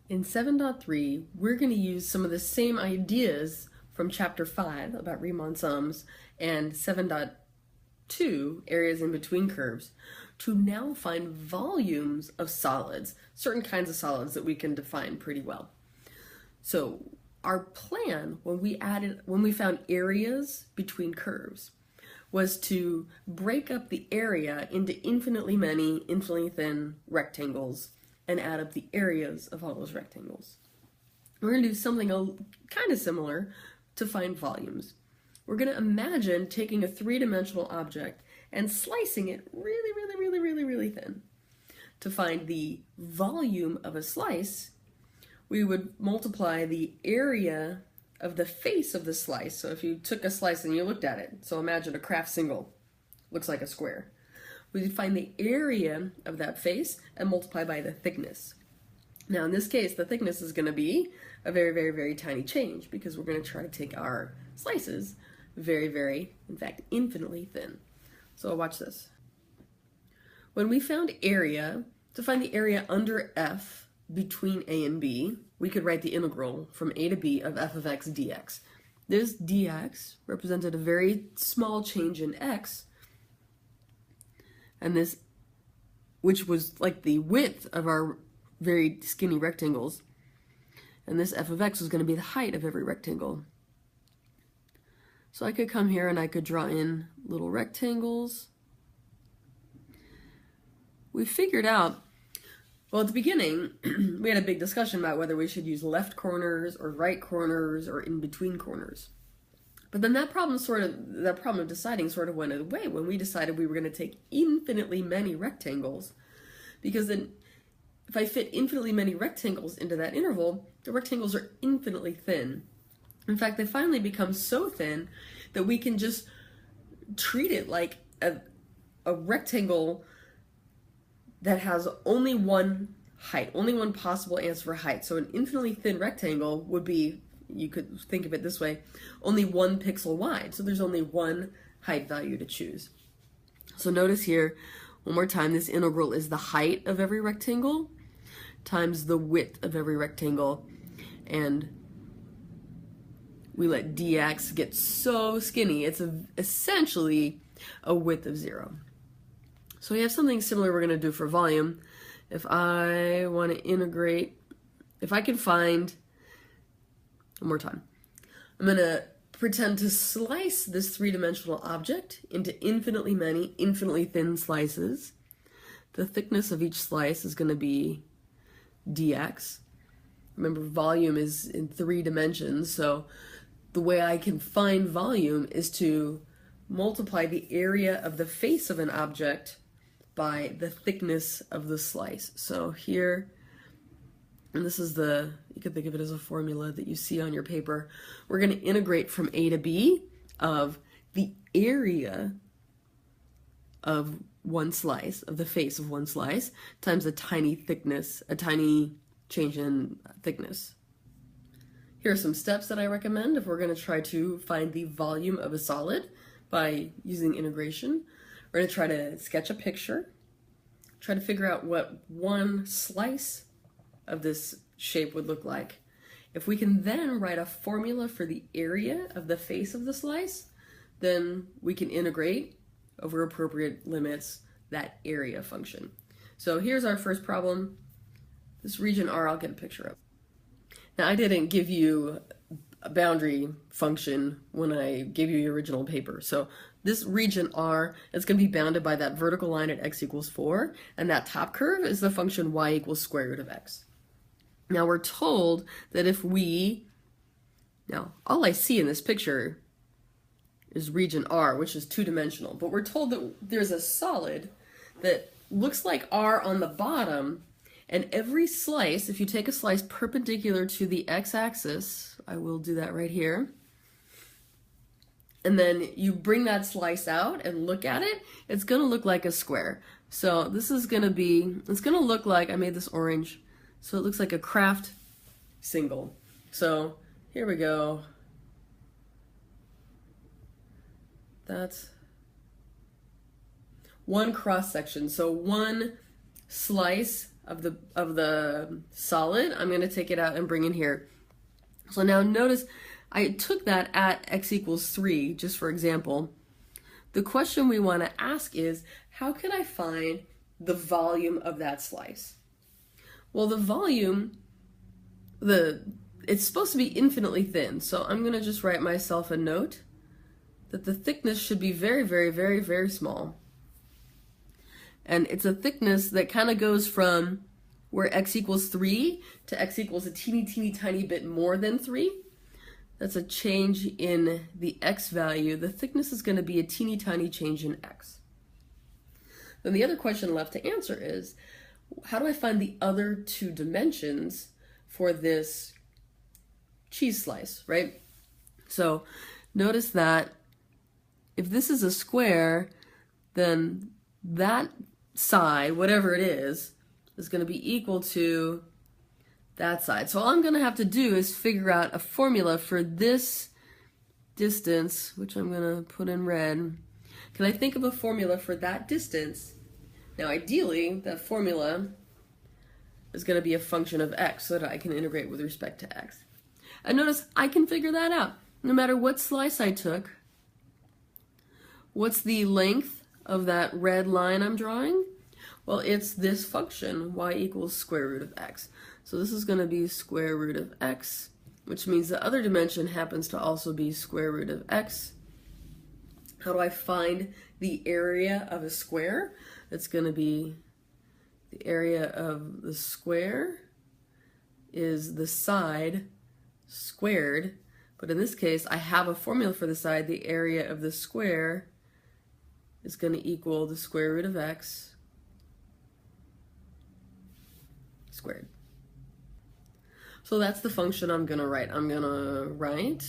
In 7.3, we're going to use some of the same ideas from Chapter 5 about Riemann sums and 7.2, areas in between curves, to now find volumes of solids, certain kinds of solids that we can define pretty well. So our plan when we found areas between curves was to break up the area into infinitely many, infinitely thin rectangles and add up the areas of all those rectangles. We're going to do something kind of similar to find volumes. We're going to imagine taking a three-dimensional object and slicing it really thin. To find the volume of a slice, we would multiply the area of the face of the slice. So if you took a slice and you looked at it, so imagine a Kraft single, looks like a square. We'd find the area of that face and multiply by the thickness. Now in this case, the thickness is going to be a very tiny change because we're going to try to take our slices in fact, infinitely thin. So watch this. When we found area, to find the area under f between a and b, we could write the integral from a to b of f of x dx. This dx represented a very small change in x, and this, which was like the width of our very skinny rectangles, and this f of x was going to be the height of every rectangle. So I could come here and I could draw in little rectangles. We figured out, well, at the beginning, we had a big discussion about whether we should use left corners or right corners or in between corners. But then that problem of deciding sort of went away when we decided we were going to take infinitely many rectangles, because then if I fit infinitely many rectangles into that interval, the rectangles are infinitely thin. In fact, they finally become so thin that we can just treat it like a rectangle that has only one height, only one possible answer for height. So an infinitely thin rectangle would be, you could think of it this way, only 1 pixel wide. So there's only one height value to choose. So notice here, one more time, this integral is the height of every rectangle times the width of every rectangle. And we let dx get so skinny, it's essentially a width of 0. So we have something similar we're going to do for volume. If I want to integrate, if I can find, one more time, I'm going to pretend to slice this three-dimensional object into infinitely many, infinitely thin slices. The thickness of each slice is going to be dx. Remember, volume is in 3 dimensions, so the way I can find volume is to multiply the area of the face of an object by the thickness of the slice. So here, and this is you can think of it as a formula that you see on your paper, we're going to integrate from a to b of the area of one slice, of the face of one slice, times a tiny thickness, a tiny change in thickness. Here are some steps that I recommend if we're going to try to find the volume of a solid by using integration. We're going to try to sketch a picture, try to figure out what one slice of this shape would look like. If we can then write a formula for the area of the face of the slice, then we can integrate over appropriate limits that area function. So here's our first problem. This region R, I'll get a picture of. Now, I didn't give you a boundary function when I gave you your original paper. So this region R is going to be bounded by that vertical line at x equals 4, and that top curve is the function y equals square root of x. Now, we're told that if now, all I see in this picture is region R, which is 2-dimensional, but we're told that there's a solid that looks like R on the bottom, and every slice, if you take a slice perpendicular to the x-axis, I will do that right here, and then you bring that slice out and look at it, it's going to look like a square. So this is going to be, it's going to look like, I made this orange, so it looks like a Kraft single. So here we go. That's one cross section. So one slice of the solid, I'm going to take it out and bring in here. So now notice I took that at x equals 3, just for example. The question we want to ask is, how can I find the volume of that slice? Well, the volume, it's supposed to be infinitely thin, so I'm going to just write myself a note that the thickness should be very, very, very, very small. And it's a thickness that kind of goes from where x equals 3 to x equals a teeny, teeny, tiny bit more than 3. That's a change in the x value. The thickness is going to be a teeny, tiny change in x. Then the other question left to answer is, how do I find the other two dimensions for this cheese slice, right? So notice that if this is a square, then that side, whatever it is going to be equal to that side. So all I'm going to have to do is figure out a formula for this distance, which I'm going to put in red. Can I think of a formula for that distance? Now ideally, that formula is going to be a function of x so that I can integrate with respect to x. And notice I can figure that out. No matter what slice I took, what's the length of that red line I'm drawing? Well, it's this function, y equals square root of x. So this is going to be square root of x, which means the other dimension happens to also be square root of x. How do I find the area of a square? It's going to be the area of the square is the side squared, but in this case I have a formula for the side. The area of the square is going to equal the square root of x squared. So that's the function I'm going to write. I'm going to write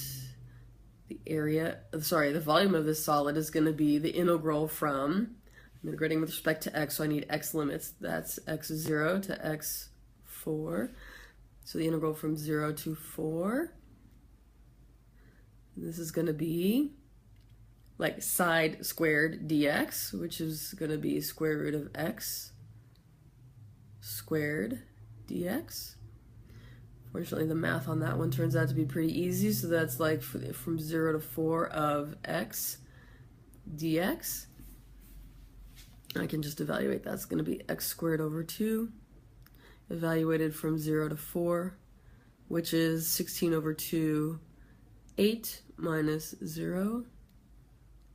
the area, sorry, the volume of this solid is going to be the integral from, I'm integrating with respect to x, so I need x limits. That's x0 to x4. So the integral from 0 to 4. This is going to be like side squared dx, which is going to be square root of x squared dx. Fortunately, the math on that one turns out to be pretty easy, so that's like from 0 to 4 of x dx. I can just evaluate that's going to be x squared over 2, evaluated from 0 to 4, which is 16 over 2, 8 minus 0,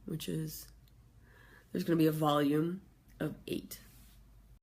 which is, there's going to be a volume of 8.